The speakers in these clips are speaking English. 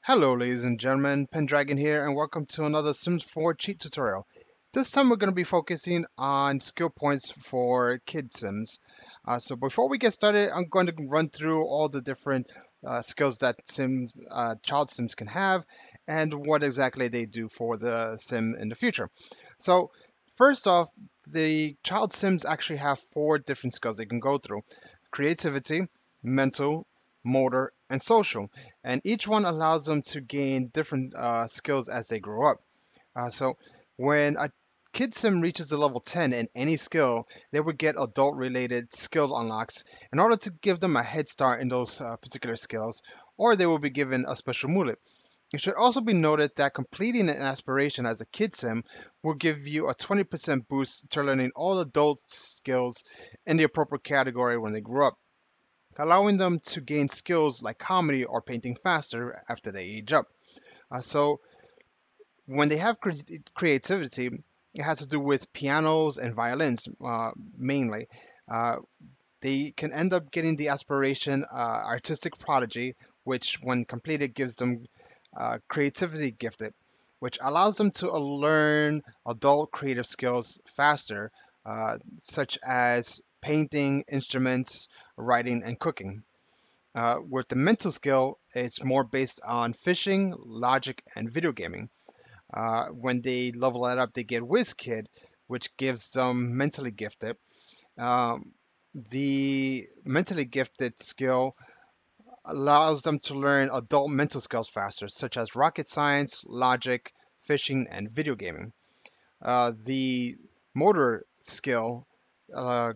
Hello ladies and gentlemen, Pendragon here and welcome to another Sims 4 cheat tutorial. This time we're going to be focusing on skill points for kid Sims. So before we get started, I'm going to run through all the different skills that child Sims can have and what exactly they do for the Sim in the future. So first off, the child Sims actually have 4 different skills they can go through. Creativity, mental, motor, and social, and each one allows them to gain different skills as they grow up. So when a kid sim reaches the level 10 in any skill, they would get adult related skill unlocks in order to give them a head start in those particular skills, or they will be given a special mullet. It should also be noted that completing an aspiration as a kid sim will give you a 20% boost to learning all adult skills in the appropriate category when they grow up, allowing them to gain skills like comedy or painting faster after they age up. So when they have creativity, it has to do with pianos and violins mainly. Uh, they can end up getting the aspiration artistic prodigy, which when completed gives them creativity gifted, which allows them to learn adult creative skills faster, such as painting, instruments, writing, and cooking. With the mental skill, it's more based on fishing, logic, and video gaming. When they level that up, they get Wizz Kid, which gives them mentally gifted. Um, the mentally gifted skill allows them to learn adult mental skills faster, such as rocket science, logic, fishing, and video gaming. The motor skill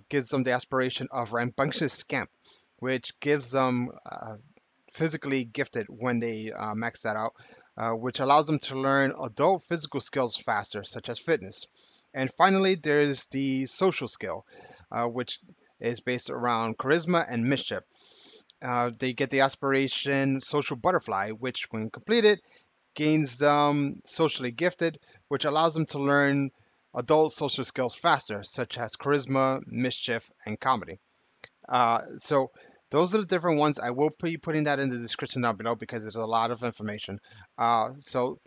gives them the aspiration of Rambunctious Scamp, which gives them physically gifted when they max that out, which allows them to learn adult physical skills faster, such as fitness. And finally, there's the social skill, which is based around charisma and mischief. They get the aspiration social butterfly, which, when completed, gains them socially gifted, which allows them to learn adult social skills faster, such as charisma, mischief, and comedy. So those are the different ones. I will be putting that in the description down below because there's a lot of information. So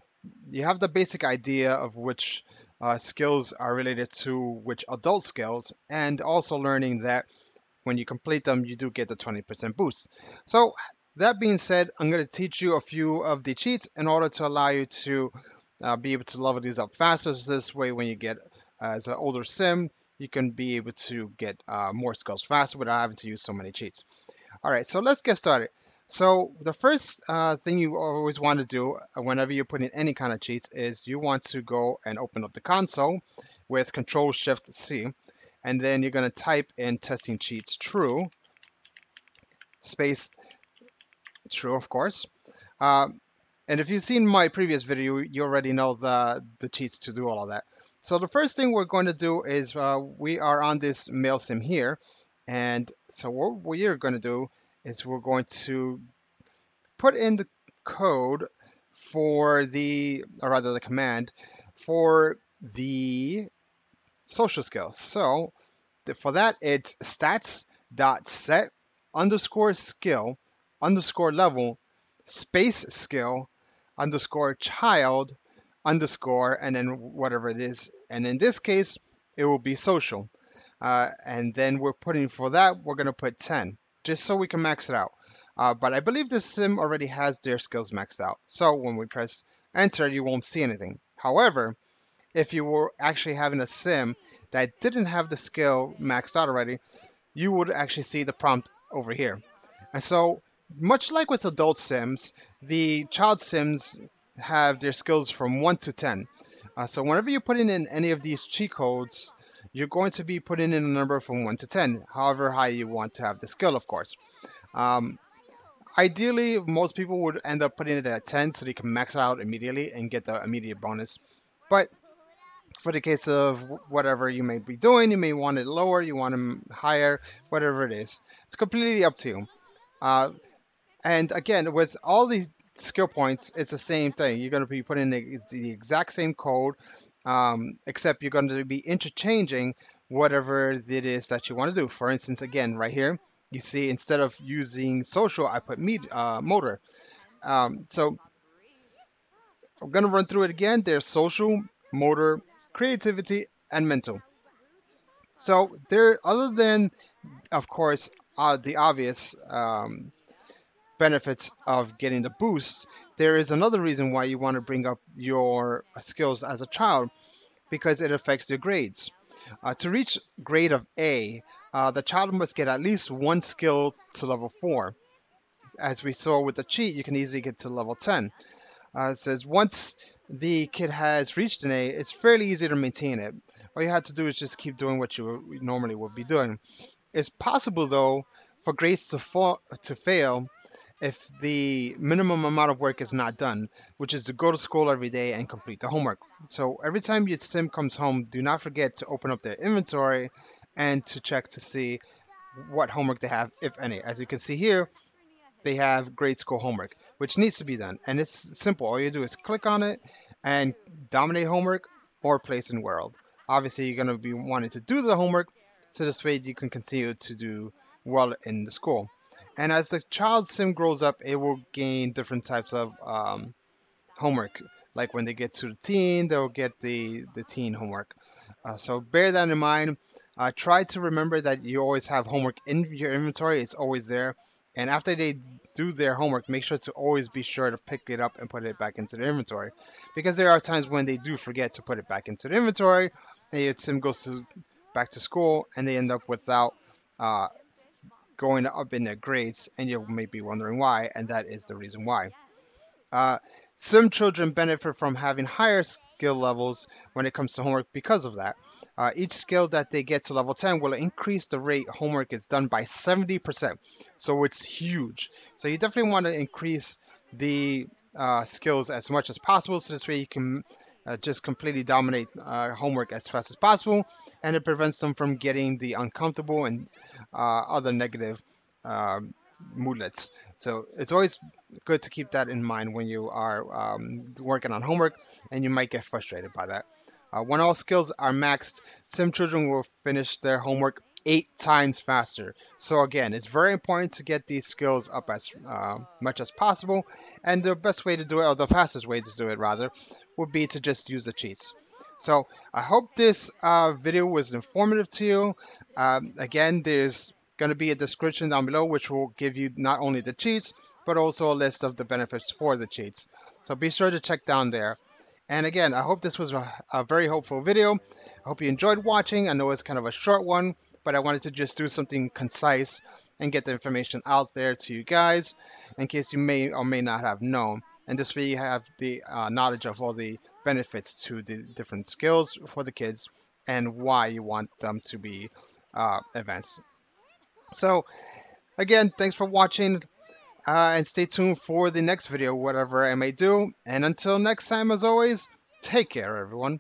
you have the basic idea of which skills are related to which adult skills, and also learning that when you complete them, you do get the 20% boost. So that being said, I'm going to teach you a few of the cheats in order to allow you to be able to level these up faster. So this way, when you get as an older sim, you can be able to get more skills faster without having to use so many cheats. All right, so let's get started. So the first thing you always want to do whenever you're putting any kind of cheats is you want to go and open up the console with CTRL+SHIFT+C, and then you're going to type in Testingcheats true, space true, of course. Uh, and if you've seen my previous video, you already know the cheats to do all of that. So the first thing we're going to do is we are on this mail sim here. And so what we are going to do is we're going to put in the code for or rather the command for the social skills. So for that, it's stats.set underscore skill underscore level space skill underscore child underscore and then whatever it is. And in this case, it will be social. And then we're putting for that, we're going to put 10 just so we can max it out. But I believe this sim already has their skills maxed out. So when we press enter, you won't see anything. However, if you were actually having a sim that didn't have the skill maxed out already, you would actually see the prompt over here. And so, much like with adult sims, the child sims have their skills from 1 to 10. So whenever you're putting in any of these cheat codes, you're going to be putting in a number from 1 to 10, however high you want to have the skill, of course. Um, Ideally, most people would end up putting it at 10 so they can max it out immediately and get the immediate bonus. But for the case of whatever you may be doing, you may want it lower, you want them higher, whatever it is. It's completely up to you. Uh, and again, with all these skill points, it's the same thing. You're going to be putting the exact same code, except you're going to be interchanging whatever it is that you want to do. For instance, again, right here, you see instead of using social, I put motor. So I'm going to run through it again. There's social, motor, creativity, and mental. So there, other than, of course, the obvious benefits of getting the boost, there is another reason why you want to bring up your skills as a child, because it affects your grades. To reach grade of A, the child must get at least one skill to level 4. As we saw with the cheat, you can easily get to level 10. It says once the kid has reached an A, it's fairly easy to maintain it. All you have to do is just keep doing what you normally would be doing. It's possible, though, for grades to fail if the minimum amount of work is not done, which is to go to school every day and complete the homework. So every time your sim comes home, do not forget to open up their inventory and to check to see what homework they have, if any. As you can see here, they have grade school homework, which needs to be done. And it's simple. All you do is click on it and dominate homework or place in world. Obviously, you're going to be wanting to do the homework, so this way you can continue to do well in the school. And as the child sim grows up, it will gain different types of homework. Like when they get to the teen, they'll get the teen homework. So bear that in mind. Try to remember that you always have homework in your inventory. It's always there. And after they do their homework, make sure to always be sure to pick it up and put it back into the inventory. Because there are times when they do forget to put it back into the inventory, and your sim goes back to school, and they end up without uh, going up in their grades, and you may be wondering why, and that is the reason why. Uh, some children benefit from having higher skill levels when it comes to homework because of that. Each skill that they get to level 10 will increase the rate homework is done by 70%. So it's huge. So you definitely want to increase the skills as much as possible, so this way you can just completely dominate homework as fast as possible, and it prevents them from getting the uncomfortable and other negative moodlets. So it's always good to keep that in mind when you are working on homework, and you might get frustrated by that. When all skills are maxed, sim children will finish their homework 8 times faster. So again, it's very important to get these skills up as much as possible, and the best way to do it, or the fastest way to do it rather, would be to just use the cheats. So I hope this video was informative to you. Again, there's going to be a description down below which will give you not only the cheats but also a list of the benefits for the cheats. So be sure to check down there. And again, I hope this was a very helpful video. I hope you enjoyed watching. I know it's kind of a short one, but I wanted to just do something concise and get the information out there to you guys in case you may or may not have known. And this way you have the knowledge of all the benefits to the different skills for the kids and why you want them to be advanced. So again, thanks for watching, and stay tuned for the next video, whatever I may do. And until next time, as always, take care, everyone.